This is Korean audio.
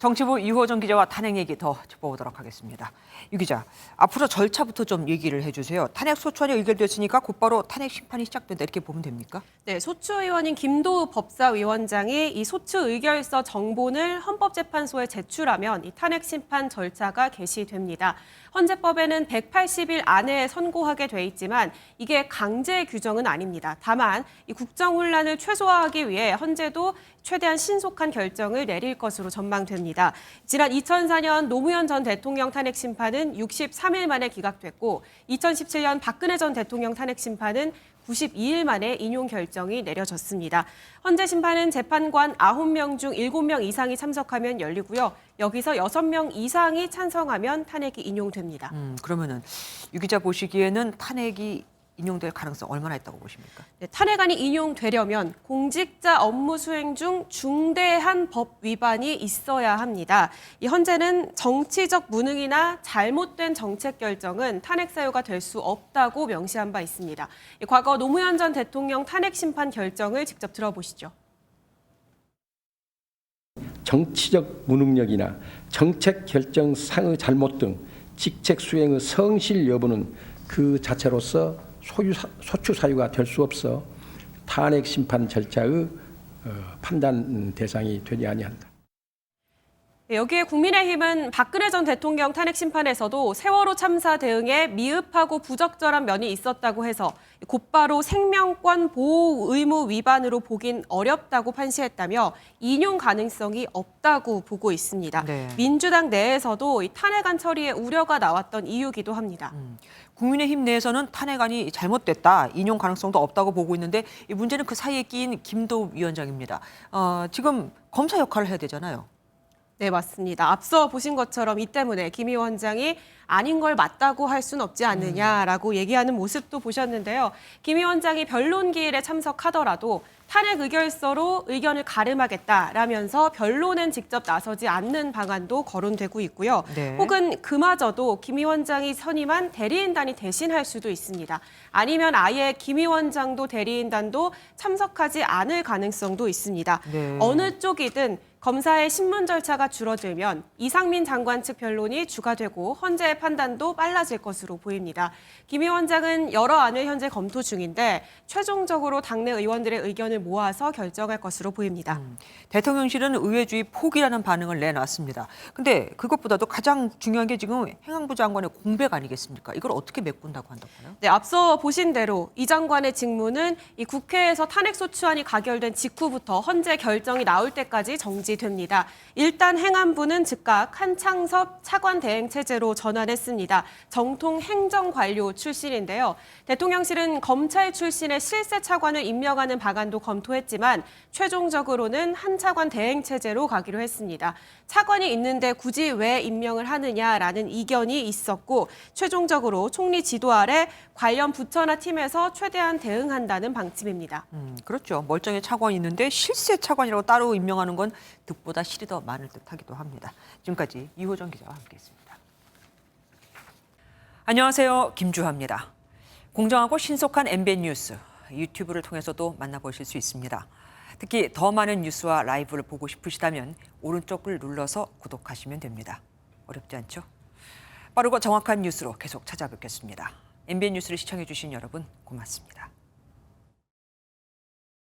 정치부 유호정 기자와 탄핵 얘기 더 짚어보도록 하겠습니다. 유 기자, 앞으로 절차부터 좀 얘기를 해주세요. 탄핵 소추안이 의결됐으니까 곧바로 탄핵 심판이 시작된다 이렇게 보면 됩니까? 네, 소추의원인 김도우 법사위원장이 이 소추 의결서 정본을 헌법재판소에 제출하면 이 탄핵 심판 절차가 개시됩니다. 헌재법에는 180일 안에 선고하게 돼 있지만 이게 강제 규정은 아닙니다. 다만 이 국정 혼란을 최소화하기 위해 헌재도 최대한 신속한 결정을 내릴 것으로 전망됩니다. 지난 2004년 노무현 전 대통령 탄핵 심판은 63일 만에 기각됐고 2017년 박근혜 전 대통령 탄핵 심판은 92일 만에 인용 결정이 내려졌습니다. 헌재 심판은 재판관 9명 중 7명 이상이 참석하면 열리고요. 여기서 6명 이상이 찬성하면 탄핵이 인용됩니다. 그러면은 유 기자 보시기에는 탄핵이 인용될 가능성 얼마나 있다고 보십니까? 네, 탄핵안이 인용되려면 공직자 업무 수행 중 중대한 법 위반이 있어야 합니다. 이 헌재는 정치적 무능이나 잘못된 정책 결정은 탄핵 사유가 될 수 없다고 명시한 바 있습니다. 과거 노무현 전 대통령 탄핵 심판 결정을 직접 들어보시죠. 정치적 무능력이나 정책 결정 상의 잘못 등 직책 수행의 성실 여부는 그 자체로서 소추 사유가 될 수 없어 탄핵 심판 절차의 판단 대상이 되지 아니한다. 여기에 국민의힘은 박근혜 전 대통령 탄핵 심판에서도 세월호 참사 대응에 미흡하고 부적절한 면이 있었다고 해서 곧바로 생명권 보호 의무 위반으로 보긴 어렵다고 판시했다며 인용 가능성이 없다고 보고 있습니다. 네. 민주당 내에서도 이 탄핵안 처리에 우려가 나왔던 이유기도 합니다. 국민의힘 내에서는 탄핵안이 잘못됐다, 인용 가능성도 없다고 보고 있는데 이 문제는 그 사이에 끼인 김도우 위원장입니다. 지금 검사 역할을 해야 되잖아요. 네, 맞습니다. 앞서 보신 것처럼 이 때문에 김 위원장이 아닌 걸 맞다고 할 수는 없지 않느냐라고 얘기하는 모습도 보셨는데요. 김 위원장이 변론기일에 참석하더라도 탄핵 의결서로 의견을 가름하겠다라면서 변론엔 직접 나서지 않는 방안도 거론되고 있고요. 네. 혹은 그마저도 김 위원장이 선임한 대리인단이 대신할 수도 있습니다. 아니면 아예 김 위원장도 대리인단도 참석하지 않을 가능성도 있습니다. 네. 어느 쪽이든 검사의 신문 절차가 줄어들면 이상민 장관 측 변론이 주가되고 헌재의 판단도 빨라질 것으로 보입니다. 김 위원장은 여러 안을 현재 검토 중인데 최종적으로 당내 의원들의 의견을 모아서 결정할 것으로 보입니다. 대통령실은 의회주의 포기라는 반응을 내놨습니다. 근데 그것보다도 가장 중요한 게 지금 행안부 장관의 공백 아니겠습니까? 이걸 어떻게 메꾼다고 한다고요? 네, 앞서 보신 대로 이 장관의 직무는 이 국회에서 탄핵소추안이 가결된 직후부터 헌재 결정이 나올 때까지 정지됩니다. 일단 행안부는 즉각 한창섭 차관 대행 체제로 전환했습니다. 정통 행정관료 출신인데요. 대통령실은 검찰 출신의 실세 차관을 임명하는 방안도 검토했지만 최종적으로는 한 차관 대행 체제로 가기로 했습니다. 차관이 있는데 굳이 왜 임명을 하느냐라는 이견이 있었고 최종적으로 총리 지도 아래 관련 부처나 팀에서 최대한 대응한다는 방침입니다. 그렇죠. 멀쩡히 차관이 있는데 실세 차관이라고 따로 임명하는 건 득보다 실이 더 많을 듯하기도 합니다. 지금까지 유호정 기자와 함께했습니다. 안녕하세요. 김주하입니다. 공정하고 신속한 MBN 뉴스 유튜브를 통해서도 만나보실 수 있습니다. 특히 더 많은 뉴스와 라이브를 보고 싶으시다면 오른쪽을 눌러서 구독하시면 됩니다. 어렵지 않죠? 빠르고 정확한 뉴스로 계속 찾아뵙겠습니다. MBN 뉴스를 시청해 주신 여러분 고맙습니다.